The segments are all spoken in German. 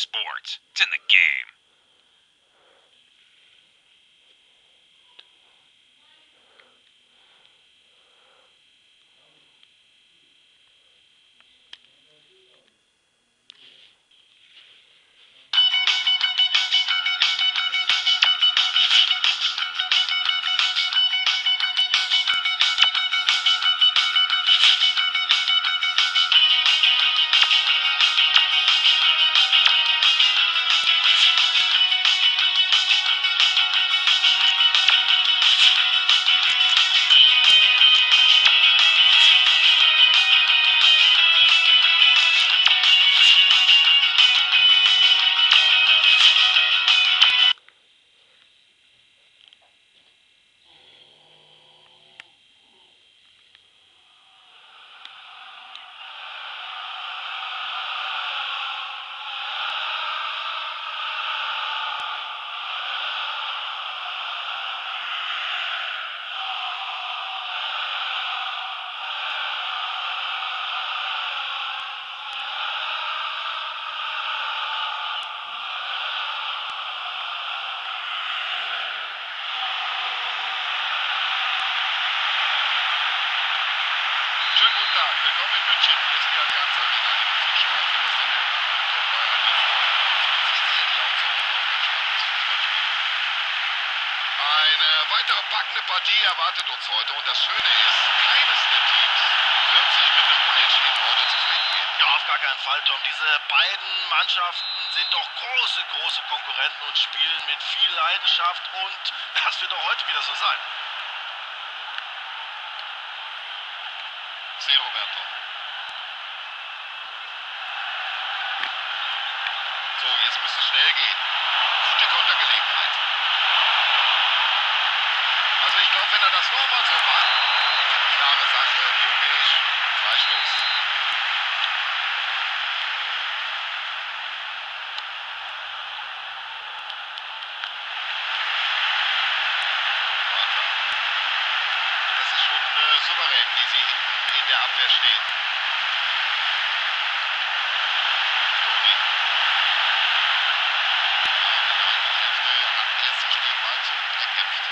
sports. It's in the game. Schönen guten Tag, willkommen in München. Hier ist die Allianz Arena, liebe Zuschauer. Sebastian Hellmann und Tom Bayer. Wir freuen uns mit Sie sicherlich auch zu Hause auf ein spannendes Fußballspiel. Eine weitere packende Partie erwartet uns heute und das Schöne ist, keines der Teams wird sich mit einem Unentschieden heute zufrieden geben. Ja, auf gar keinen Fall, Tom. Diese beiden Mannschaften sind doch große Konkurrenten und spielen mit viel Leidenschaft und das wird auch heute wieder so sein. Sehr Roberto. So, jetzt müsste es schnell gehen. Gute Kontergelegenheit. Also ich glaube, wenn er das nochmal so macht, klare Sache, logisch, Freistoß. Martha. Und das ist schon souverän, wie sie hinten in der Abwehr stehen. Toni. In der eigenen Hälfte hat er sich den Ball zurückgekämpft.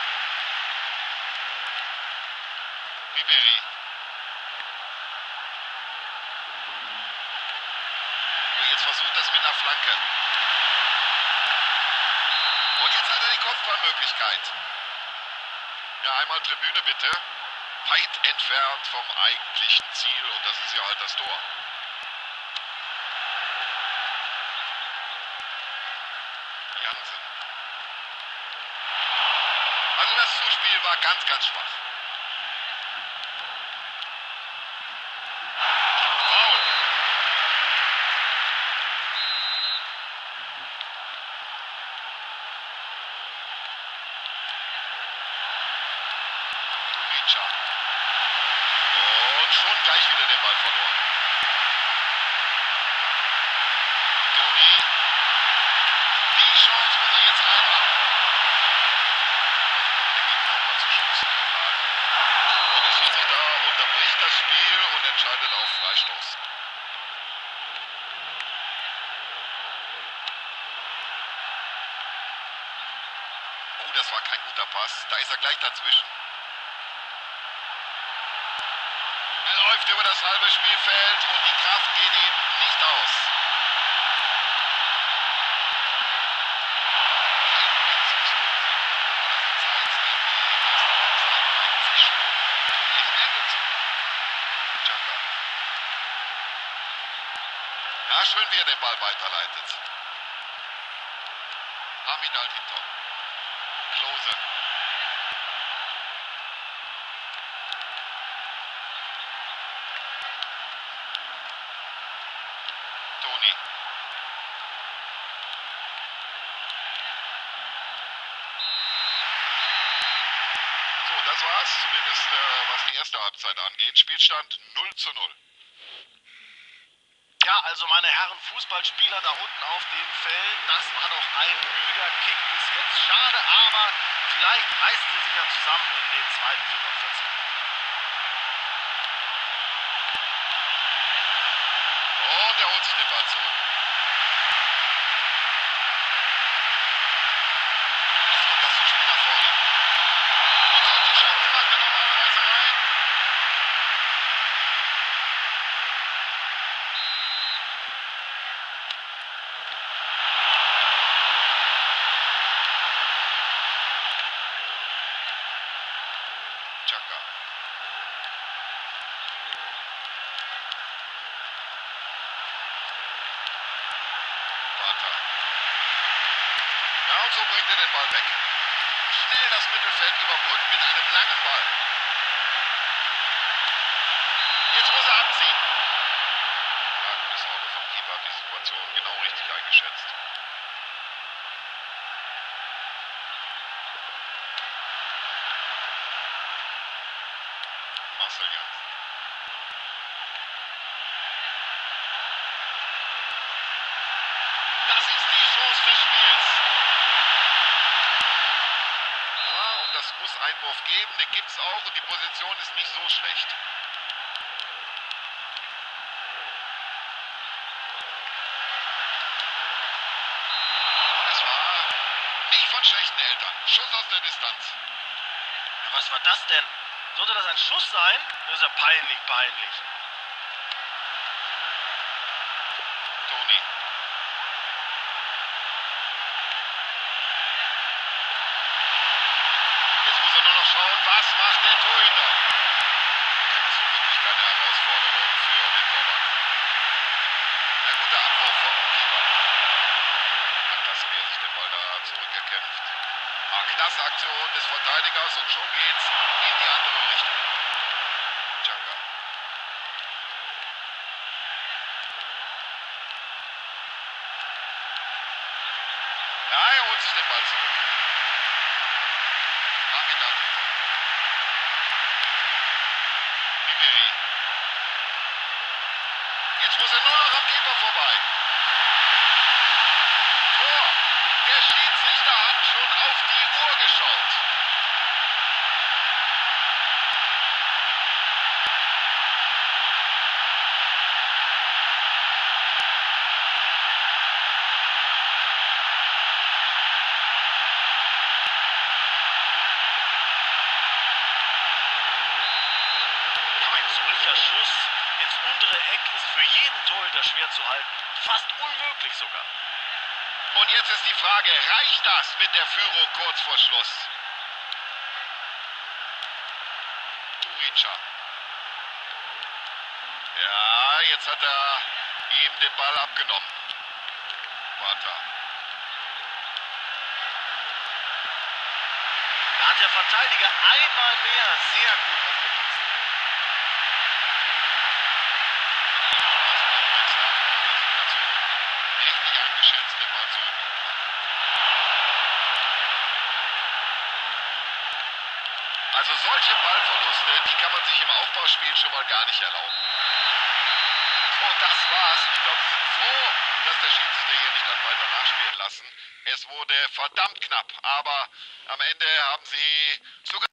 Ribéry. So, jetzt versucht das mit einer Flanke. Und jetzt hat er die Kopfballmöglichkeit. Ja, einmal Tribüne bitte. Weit entfernt vom eigentlichen Ziel und das ist ja halt das Tor. Jansen. Also das Zuspiel war ganz schwach. Foul. Jurica. Und schon gleich wieder den Ball verloren. Toni. Die Chance muss er jetzt reinmachen. Also kommen der Gegner auch mal zu Chancen in der Lage. Und der Schiedsrichter unterbricht das Spiel und entscheidet auf Freistoß. Oh, das war kein guter Pass. Da ist er gleich dazwischen. Er läuft über das halbe Spielfeld und die Kraft geht ihm nicht aus. Ja, schön, wie er den Ball weiterleitet. Hamid Al-Hinton. Klose. Toni. So, das war's, zumindest was die erste Halbzeit angeht. Spielstand 0:0. Ja, also meine Herren Fußballspieler da unten auf dem Feld, das war doch ein müder Kick bis jetzt. Schade, aber vielleicht reißen sie sich ja zusammen in den zweiten 45. Und er holt sich den Ball zurück. Chaka. Bata. Ja, und so bringt er den Ball weg. Schnell das Mittelfeld überbrückt mit einem langen Ball. Jetzt muss er abziehen. Ja, gutes Auge vom Keeper hat die Situation genau richtig eingeschätzt. Marcel Jansen. Das ist die Chance des Spiels. Ja, und das muss Einwurf geben, den gibt es auch und die Position ist nicht so schlecht. Das war nicht von schlechten Eltern. Schuss aus der Distanz. Was war das denn? Sollte das ein Schuss sein? Das ist ja peinlich, peinlich. Toni. Jetzt muss er nur noch schauen, was macht der Torhüter. Das ist so wirklich keine Herausforderung für den Torwart. Ein guter Abwurf vom Keeper. Ja, klasse, wie er sich den Ball da zurückerkämpft. Klasse Aktion des Verteidigers und schon geht's in die andere Richtung. Chaka. Ja, er holt sich den Ball zurück. Marginal. Ribéry. Jetzt muss er nur noch am Keeper vorbei. Tor. Der Schiedsrichter hat schon auf die Uhr geschaut. Ein solcher Schuss ins untere Eck ist für jeden Torhüter schwer zu halten. Fast unmöglich sogar. Und jetzt ist die Frage, reicht das mit der Führung kurz vor Schluss? Urica. Ja, jetzt hat er ihm den Ball abgenommen. Bata. Da hat der Verteidiger einmal mehr sehr gut aufgepasst. Richtig eingeschätzt, den Ball zurück. Also solche Ballverluste, die kann man sich im Aufbauspiel schon mal gar nicht erlauben. Und das war's. Ich glaube, sie sind froh, dass der Schiedsrichter hier nicht hat weiter nachspielen lassen. Es wurde verdammt knapp, aber am Ende haben sie